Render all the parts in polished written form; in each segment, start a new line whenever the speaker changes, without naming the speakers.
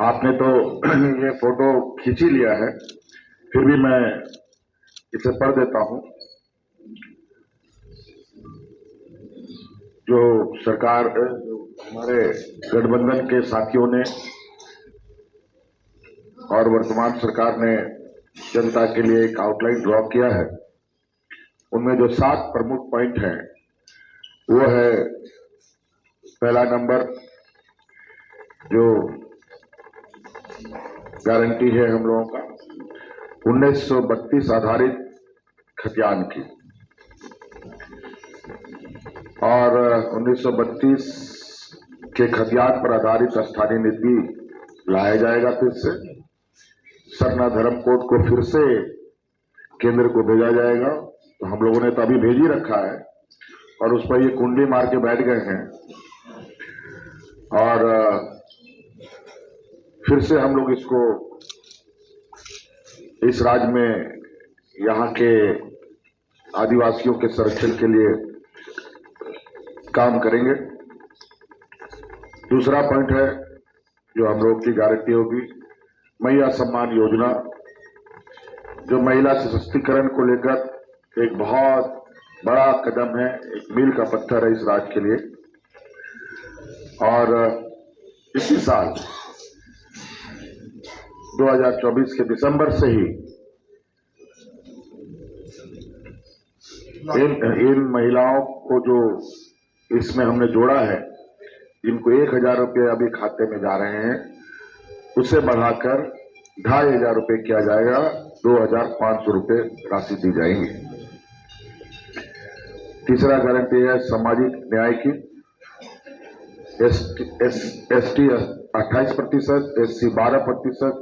आपने तो ये फोटो खींच ही लिया है, फिर भी मैं इसे पढ़ देता हूं। जो सरकार, हमारे गठबंधन के साथियों ने और वर्तमान सरकार ने जनता के लिए एक आउटलाइन ड्रॉ किया है, उनमें जो 7 प्रमुख पॉइंट हैं वो है, पहला नंबर जो गारंटी है हम लोगों का 1932 आधारित खतियान की, और 1932 के खतियान पर आधारित स्थानीय नीति लाया जाएगा। फिर से सरना धर्म कोड को फिर से केंद्र को भेजा जाएगा। तो हम लोगों ने तो अभी भेज ही रखा है और उस पर ये कुंडली मार के बैठ गए हैं, और फिर से हम लोग इसको इस राज्य में यहाँ के आदिवासियों के संरक्षण के लिए काम करेंगे। दूसरा पॉइंट है जो हम लोग की गारंटी होगी, महिला सम्मान योजना, जो महिला सशक्तिकरण को लेकर एक बहुत बड़ा कदम है, एक मील का पत्थर है इस राज्य के लिए। और इसी साल 2024 के दिसंबर से ही इन महिलाओं को जो इसमें हमने जोड़ा है, जिनको 1000 रुपये अभी खाते में जा रहे हैं, उसे बढ़ाकर 2500 रुपये किया जाएगा, 2500 रुपये राशि दी जाएंगी। तीसरा गारंटी है सामाजिक न्याय की, एसटी 28%, एससी 12%,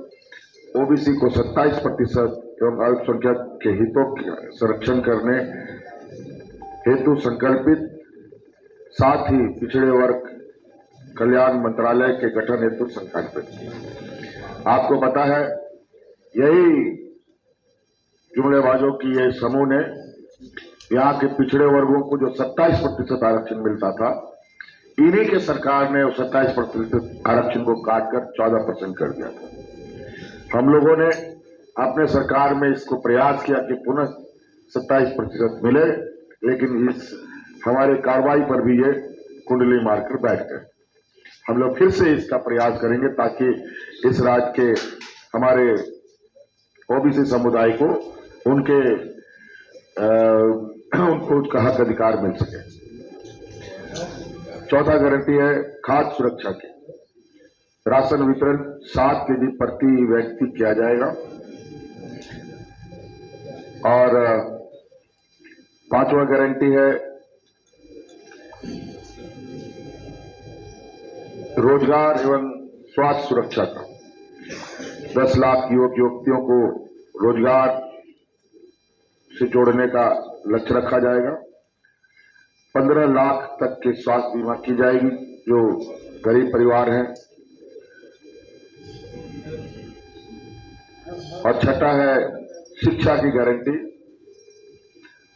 ओबीसी को 27% एवं अल्पसंख्यक के हितों का संरक्षण करने हेतु संकल्पित, साथ ही पिछड़े वर्ग कल्याण मंत्रालय के गठन हेतु संकल्पित। आपको पता है, यही जुमलेबाजों की ये समूह ने यहाँ के पिछड़े वर्गों को जो 27% आरक्षण मिलता था, इन्हीं के सरकार ने 27% आरक्षण को काटकर 14% कर दिया था। हम लोगों ने अपने सरकार में इसको प्रयास किया कि पुनः 27% मिले, लेकिन इस हमारे कार्रवाई पर भी ये कुंडली मारकर बैठ गए। हम लोग फिर से इसका प्रयास करेंगे ताकि इस राज्य के हमारे ओबीसी समुदाय को उनको उसका हक अधिकार मिल सके। चौथा गारंटी है खाद्य सुरक्षा की, राशन वितरण 7 केजी प्रति व्यक्ति किया जाएगा। और 5वां गारंटी है रोजगार एवं स्वास्थ्य सुरक्षा का, 10 लाख युवक युवतियों को रोजगार से जोड़ने का लक्ष्य रखा जाएगा। 15 लाख तक के स्वास्थ्य बीमा की जाएगी जो गरीब परिवार हैं। और छठा है शिक्षा की गारंटी,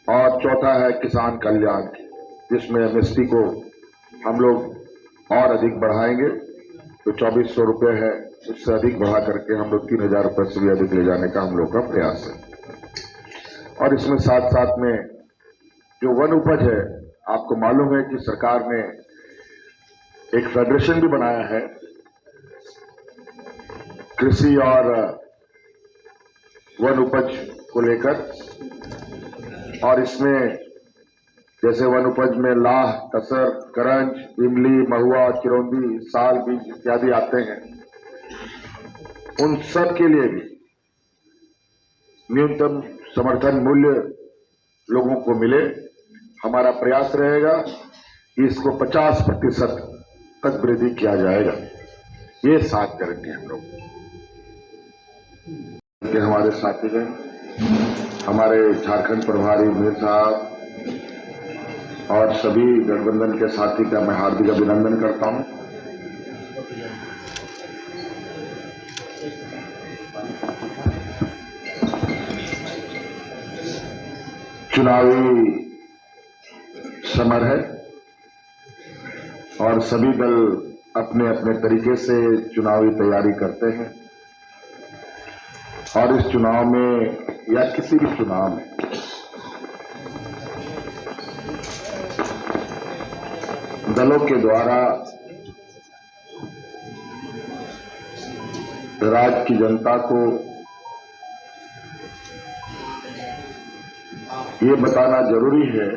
और चौथा है किसान कल्याण की, जिसमें एमएसपी को हम लोग और अधिक बढ़ाएंगे। तो 2400 रुपये है, उससे अधिक बढ़ा करके हम लोग 3000 रुपये से भी अधिक ले जाने का हम लोग का प्रयास है। और इसमें साथ साथ में जो वन उपज है, आपको मालूम है कि सरकार ने एक फेडरेशन भी बनाया है कृषि और वन उपज को लेकर, और इसमें जैसे वन उपज में लाह, तसर, करंज, इमली, महुआ, चिरौंदी, साल, बीज इत्यादि आते हैं, उन सब के लिए भी न्यूनतम समर्थन मूल्य लोगों को मिले। हमारा प्रयास रहेगा कि इसको 50% तक वृद्धि किया जाएगा। ये 7 गारंटी हम लोग के हमारे साथी हैं, हमारे झारखंड प्रभारी मीर साहब और सभी गठबंधन के साथी का मैं हार्दिक अभिनंदन करता हूं। चुनावी समर है और सभी दल अपने अपने तरीके से चुनावी तैयारी करते हैं और इस चुनाव में या किसी भी चुनाव में दलों के द्वारा राज्य की जनता को ये बताना जरूरी है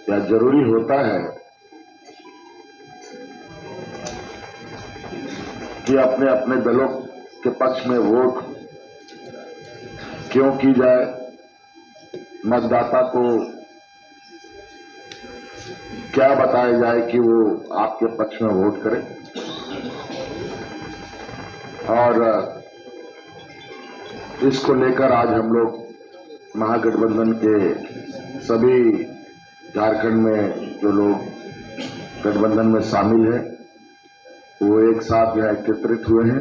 या जरूरी होता है कि अपने अपने दलों के पक्ष में वोट क्यों की जाए, मतदाता को क्या बताया जाए कि वो आपके पक्ष में वोट करे। और इसको लेकर आज हम लोग महागठबंधन के सभी झारखंड में जो लोग गठबंधन में शामिल हैं वो एक साथ यहाँ एकत्रित हुए हैं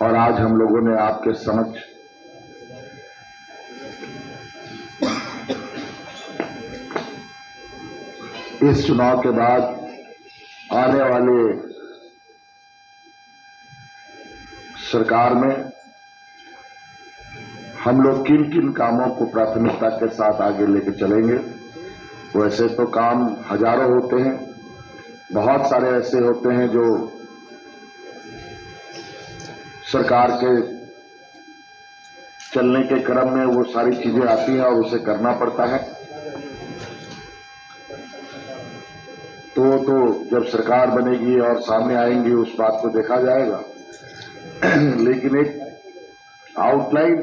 और आज हम लोगों ने आपके समक्ष इस चुनाव के बाद आने वाले सरकार में हम लोग किन किन कामों को प्राथमिकता के साथ आगे लेके चलेंगे। वैसे तो काम हजारों होते हैं, बहुत सारे ऐसे होते हैं जो सरकार के चलने के क्रम में वो सारी चीजें आती हैं और उसे करना पड़ता है। तो जब सरकार बनेगी और सामने आएंगी उस बात को देखा जाएगा लेकिन एक आउटलाइन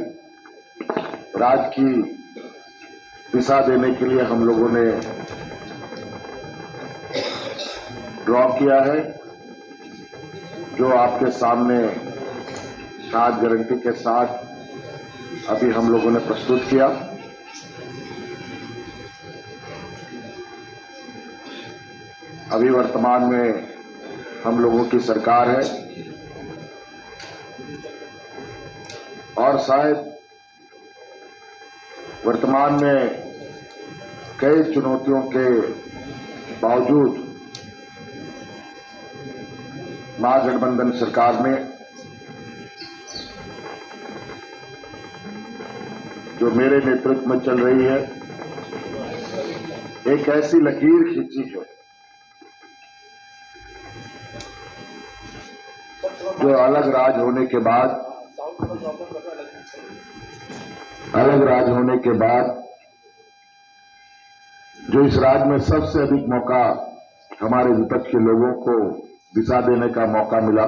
राज्य की दिशा देने के लिए हम लोगों ने ड्रॉ किया है, जो आपके सामने 7 गारंटी के साथ अभी हम लोगों ने प्रस्तुत किया। अभी वर्तमान में हम लोगों की सरकार है और शायद वर्तमान में कई चुनौतियों के बावजूद महागठबंधन सरकार ने जो मेरे नेतृत्व में चल रही है एक ऐसी लकीर खींची है जो अलग राज होने के बाद जो इस राज्य में सबसे अधिक मौका हमारे विपक्ष के लोगों को दिशा देने का मौका मिला,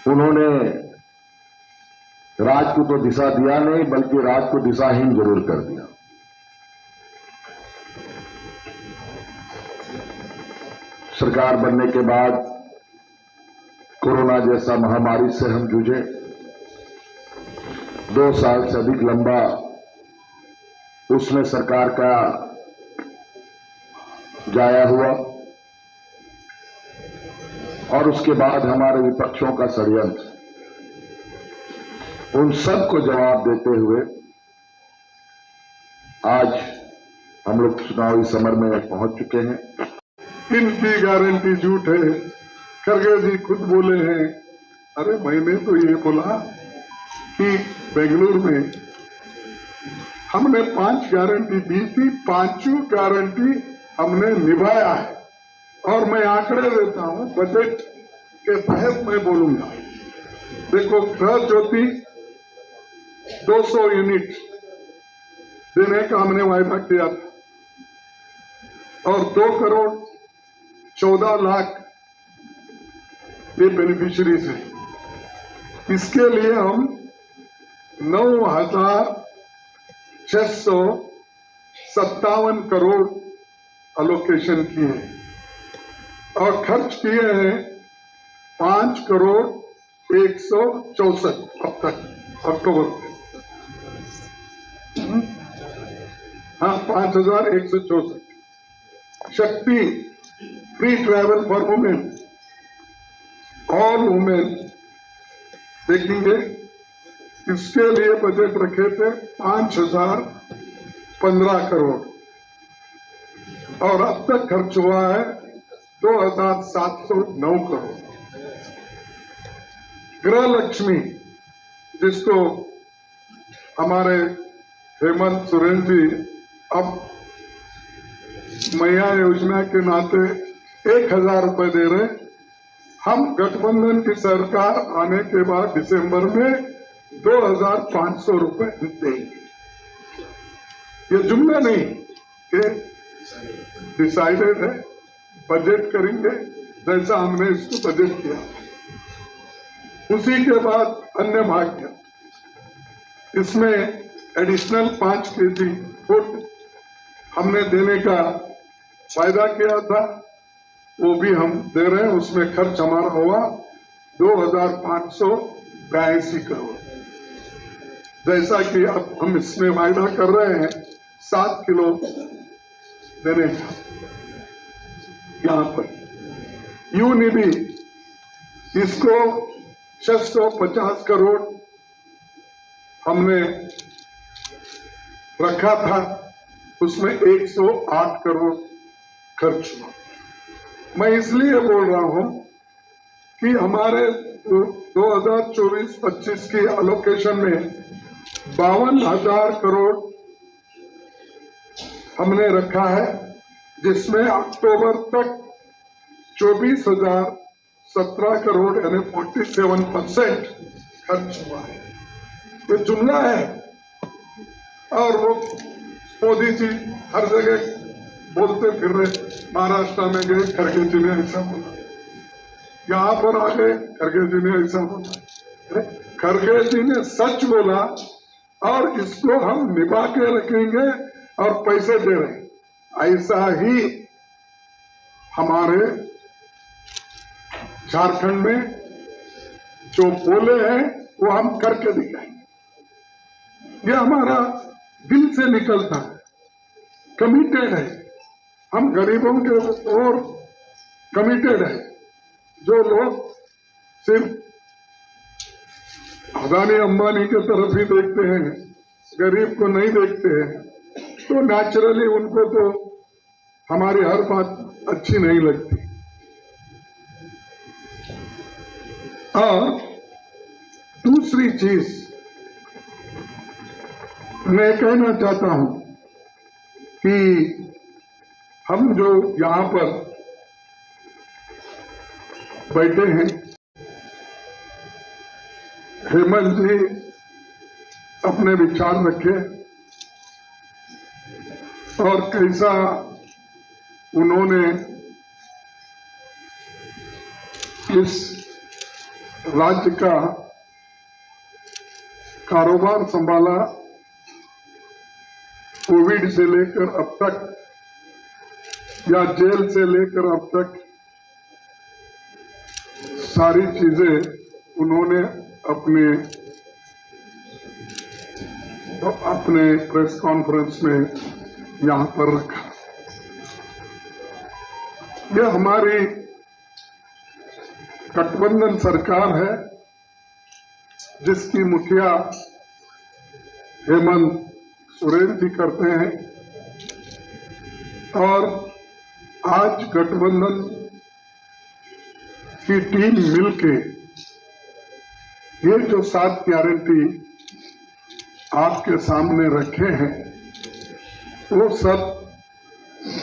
उन्होंने राज्य को तो दिशा दिया नहीं बल्कि राज्य को दिशाहीन जरूर कर दिया। सरकार बनने के बाद कोरोना जैसा महामारी से हम जूझे, 2 साल से अधिक लंबा उसमें सरकार का जाया हुआ और उसके बाद हमारे विपक्षों का षड्यंत्र, उन सब को जवाब देते हुए आज हम लोग चुनावी समर में पहुंच चुके हैं।
इनकी गारंटी झूठ है। खरगे जी खुद बोले हैं, अरे मैंने तो ये बोला कि बेंगलुरु में हमने 5 गारंटी दी थी, 5 गारंटी हमने निभाया है। और मैं आंकड़े देता हूं, बजट के तहत मैं बोलूंगा। देखो, गृह ज्योति 200 यूनिट देने का हमने वायदा किया था और 2 करोड़ 14 लाख ये बेनिफिशियरीज हैं। इसके लिए हम 9,657 करोड़ अलोकेशन किए और खर्च किए हैं 5 करोड़ 164 अब तक अक्टूबर में। हाँ, 5,164। शक्ति free travel for women, all women देखेंगे इसके लिए बजट रखे थे 5,015 करोड़ और अब तक खर्च हुआ है 2,709 करोड़। गृह लक्ष्मी, जिसको हमारे हेमंत सोरेन जी अब मैया योजना के नाते 1,000 रुपए दे रहे। हम गठबंधन की सरकार आने के बाद दिसंबर में 2,500 रुपए देंगे। ये जुमला नहीं, ये डिसाइडेड है। बजट करेंगे जैसा हमने इसको बजट किया। उसी के बाद अन्य भाग्य, इसमें एडिशनल 5 केजी फूड हमने देने का वायदा किया था, वो भी हम दे रहे हैं। उसमें खर्च हमारा हुआ 2,582 करोड़। जैसा कि अब हम इसमें वायदा कर रहे हैं 7 किलो देने का। यहाँ पर यूनिधि, इसको 650 करोड़ हमने रखा था, उसमें 108 करोड़ खर्च हुआ। मैं इसलिए बोल रहा हूं कि हमारे 2024-25 की एलोकेशन में 52,000 करोड़ हमने रखा है, जिसमें अक्टूबर तक 24,017 करोड़ यानी 47% खर्च हुआ है। ये जुमला है और वो मोदी जी हर जगह बोलते फिर रहे। महाराष्ट्र में गए, खड़गे जी ने ऐसा बोला, यहाँ पर आ गए, खड़गे जी ने ऐसा बोला। खड़गे जी ने सच बोला और इसको हम निभा के रखेंगे और पैसे दे रहे हैं। ऐसा ही हमारे झारखंड में जो बोले हैं वो हम करके दिखाएंगे। ये हमारा दिल से निकलता है, कमिटेड है। हम गरीबों के ओर कमिटेड है। जो लोग सिर्फ अदानी अंबानी के तरफ ही देखते हैं, गरीब को नहीं देखते हैं, तो नेचुरली उनको तो हमारी हर बात अच्छी नहीं लगती। और दूसरी चीज मैं कहना चाहता हूं कि हम जो यहां पर बैठे हैं, हेमंत जी अपने विचार रखे और कैसा उन्होंने इस राज्य का कारोबार संभाला, कोविड से लेकर अब तक या जेल से लेकर अब तक सारी चीजें उन्होंने अपने प्रेस कॉन्फ्रेंस में यहां पर रखा। यह हमारी गठबंधन सरकार है, जिसकी मुखिया हेमंत सोरेन जी करते हैं। और आज गठबंधन की टीम मिलके ये जो 7 गारंटी आपके सामने रखे हैं, वो सब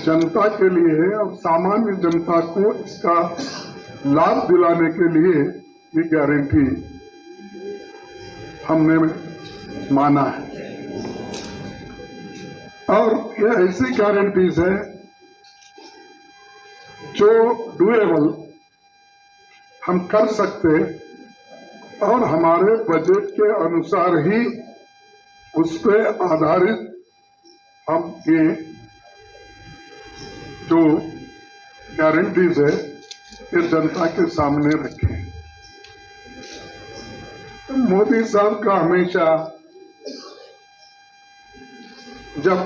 जनता के लिए है और सामान्य जनता को इसका लाभ दिलाने के लिए ये गारंटी हमने माना है। और ये ऐसी गारंटीज है जो डुएबल हम कर सकते और हमारे बजट के अनुसार ही उस पे आधारित हम ये जो गारंटीज है ये जनता के सामने रखें। मोदी साहब का हमेशा जब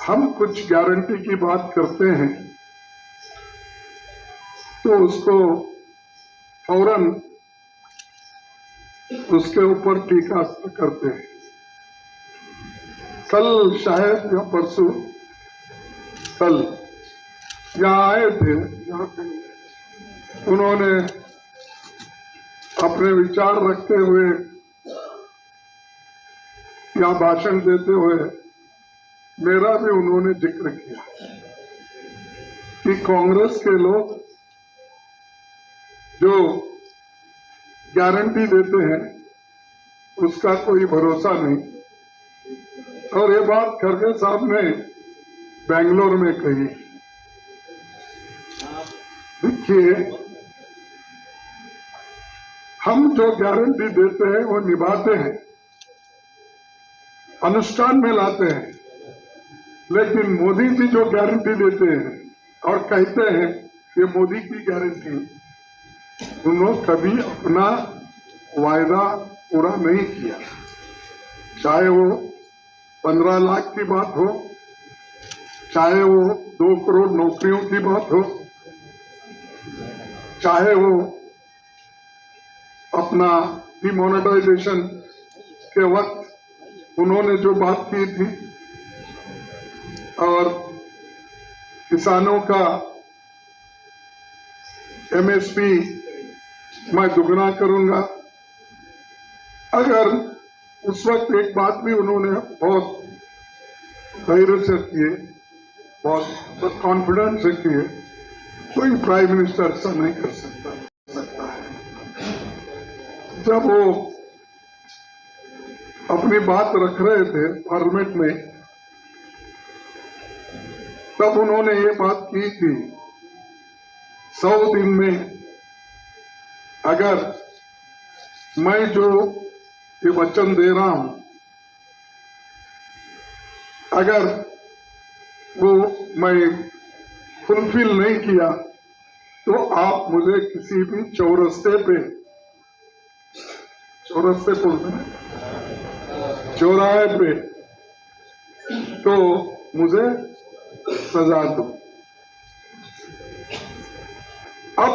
हम कुछ गारंटी की बात करते हैं तो उसको फौरन उसके ऊपर टीका करते हैं। कल शायद या परसों कल यहाँ आए थे, यहाँ पे उन्होंने अपने विचार रखते हुए या भाषण देते हुए मेरा भी उन्होंने जिक्र किया कि कांग्रेस के लोग जो गारंटी देते हैं उसका कोई भरोसा नहीं। और ये बात खड़गे साहब ने बेंगलोर में कही। देखिए, हम जो गारंटी देते हैं वो निभाते हैं, अनुष्ठान में लाते हैं। लेकिन मोदी जी जो गारंटी देते हैं और कहते हैं ये मोदी की गारंटी, उन्होंने कभी अपना वायदा पूरा नहीं किया। चाहे वो 15 लाख की बात हो, चाहे वो 2 करोड़ नौकरियों की बात हो, चाहे वो अपना डिमोनेटाइजेशन के वक्त उन्होंने जो बात की थी और किसानों का एमएसपी मैं दुगना करूंगा। अगर उस वक्त एक बात भी उन्होंने बहुत धैर्य से किए, बहुत कॉन्फिडेंस से किए, कोई प्राइम मिनिस्टर ऐसा नहीं कर सकता है। जब वो अपनी बात रख रहे थे पार्लियामेंट में, तब उन्होंने ये बात की थी 100 दिन में अगर मैं जो ये वचन दे रहा हूं, अगर वो मैं फुलफिल नहीं किया तो आप मुझे किसी भी चौरस्ते पे, चौरस्ते बोलते हैं, चौराहे पे, तो मुझे सजा दो। अब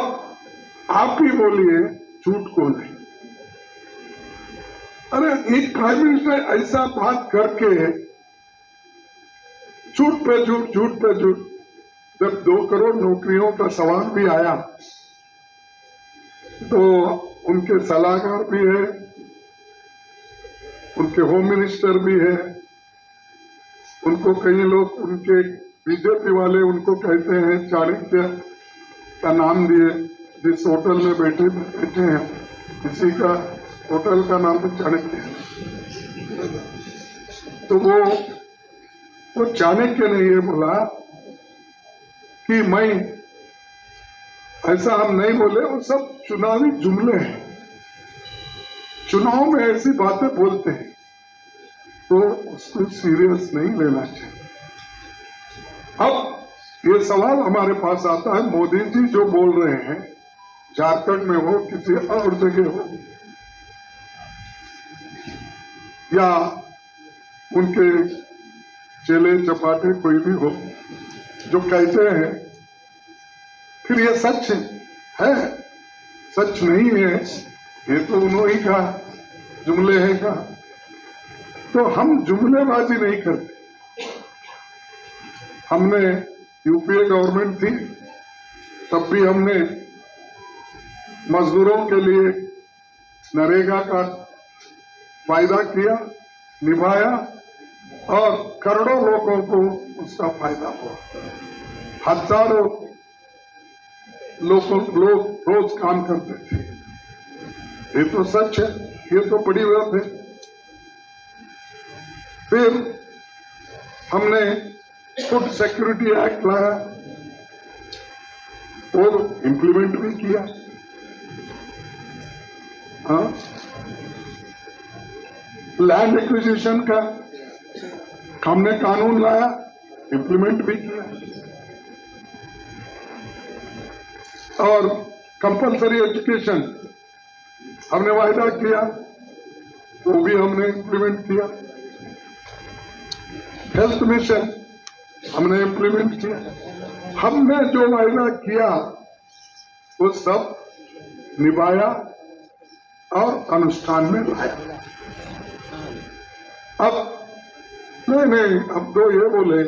आप ही बोलिए झूठ कौन है? अरे एक प्राइम मिनिस्टर ऐसा बात करके झूठ पे झूठ, झूठ पे झूठ। जब 2 करोड़ नौकरियों का सवाल भी आया तो उनके सलाहकार भी है, उनके होम मिनिस्टर भी है, उनको कई लोग, उनके बीजेपी वाले उनको कहते हैं चाणक्य का नाम दिए, जिस होटल में बैठे हैं किसी का होटल का नाम तो चाणक्य है। तो वो चाणक्य ने ये बोला कि मैं, ऐसा हम नहीं बोले, वो सब चुनावी जुमले हैं, चुनाव में ऐसी बातें बोलते हैं तो उसको सीरियस नहीं लेना चाहिए। अब ये सवाल हमारे पास आता है, मोदी जी जो बोल रहे हैं, झारखंड में हो, किसी और जगह हो, या उनके चेले चपाटे कोई भी हो, जो कहते हैं, फिर ये सच है, सच नहीं है, ये तो उन्होंने ही कहा, जुमले हैं कहा। तो हम जुमलेबाजी नहीं करते। हमने यूपीए गवर्नमेंट थी, तब भी हमने मजदूरों के लिए नरेगा का फायदा किया, निभाया और करोड़ों लोगों को उसका फायदा हुआ। हजारों लोग रोज काम करते थे। ये तो सच है, ये तो बड़ी बात है। फिर हमने फूड सिक्योरिटी एक्ट लाया और इम्प्लीमेंट भी किया। हाँ, लैंड एक्विजिशन का हमने कानून लाया, इम्प्लीमेंट भी किया। और कंपलसरी एजुकेशन हमने वायदा किया, वो भी हमने इम्प्लीमेंट किया। हेल्थ मिशन हमने इम्प्लीमेंट किया। हमने जो वायदा किया वो सब निभाया और अनुष्ठान में लाया। अब नहीं, अब तो ये बोले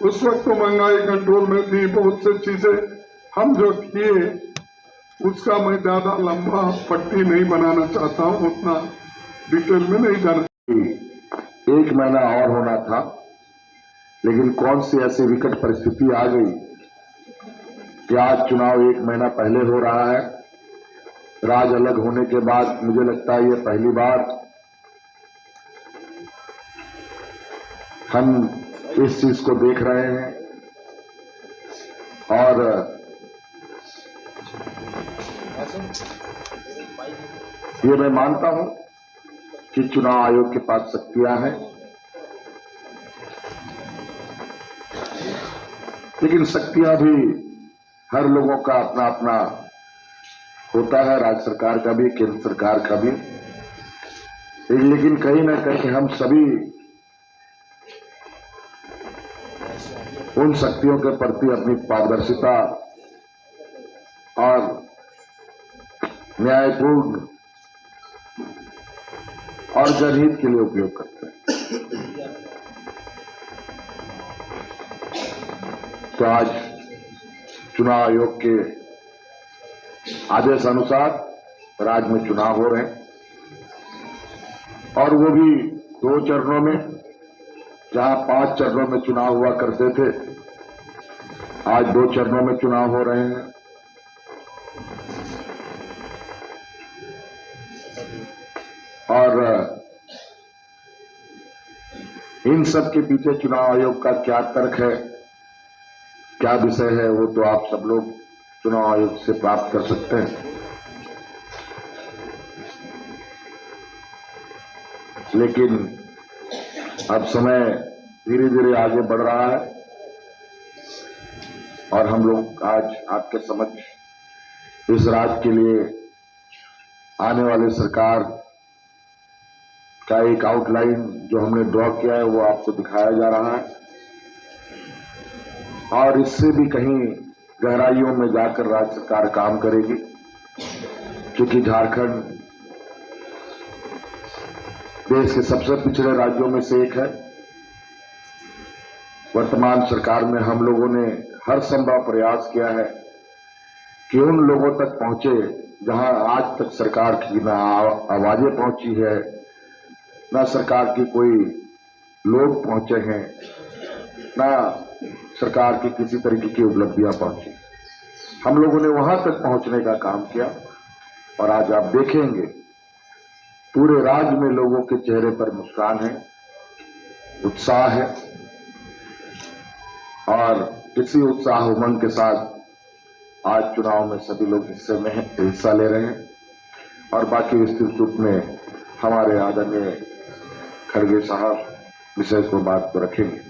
उस वक्त तो महंगाई कंट्रोल में थी, बहुत से चीजें हम जो किए उसका मैं ज्यादा लंबा पट्टी नहीं बनाना चाहता हूँ, उतना डिटेल में नहीं जाना।
1 महीना और होना था, लेकिन कौन सी ऐसी विकट परिस्थिति आ गई कि आज चुनाव 1 महीना पहले हो रहा है। राज अलग होने के बाद मुझे लगता है ये पहली बार हम इस चीज को देख रहे हैं और ये मैं मानता हूं कि चुनाव आयोग के पास शक्तियां हैं, लेकिन शक्तियां भी हर लोगों का अपना अपना होता है, राज्य सरकार का भी, केंद्र सरकार का भी। लेकिन कहीं ना कहीं हम सभी उन शक्तियों के प्रति अपनी पारदर्शिता और न्यायपूर्ण और जनहित के लिए उपयोग करते हैं। तो आज चुनाव आयोग के आदेश अनुसार राज्य में चुनाव हो रहे हैं और वो भी 2 चरणों में, जहां 5 चरणों में चुनाव हुआ करते थे, आज 2 चरणों में चुनाव हो रहे हैं। और इन सब के पीछे चुनाव आयोग का क्या तर्क है, क्या विषय है, वो तो आप सब लोग चुनाव आयोग से प्राप्त कर सकते हैं। लेकिन अब समय धीरे धीरे आगे बढ़ रहा है और हम लोग आज आपके समक्ष इस राज्य के लिए आने वाली सरकार का एक आउटलाइन जो हमने ड्रॉ किया है वो आपको दिखाया जा रहा है और इससे भी कहीं गहराइयों में जाकर राज्य सरकार काम करेगी, क्योंकि झारखंड देश के सबसे पिछड़े राज्यों में से एक है। वर्तमान सरकार में हम लोगों ने हर संभव प्रयास किया है कि उन लोगों तक पहुंचे जहां आज तक सरकार की न आवाजें पहुंची है, न सरकार की कोई लोग पहुंचे हैं, न सरकार की किसी तरीके की उपलब्धियां पहुंची। हम लोगों ने वहां तक पहुंचने का काम किया और आज आप देखेंगे पूरे राज्य में लोगों के चेहरे पर मुस्कान है, उत्साह है और इसी उत्साह उमंग के साथ आज चुनाव में सभी लोग हिस्सा ले रहे हैं और बाकी विस्तृत रूप में हमारे आदरणीय खड़गे साहब विषय को बात को रखेंगे।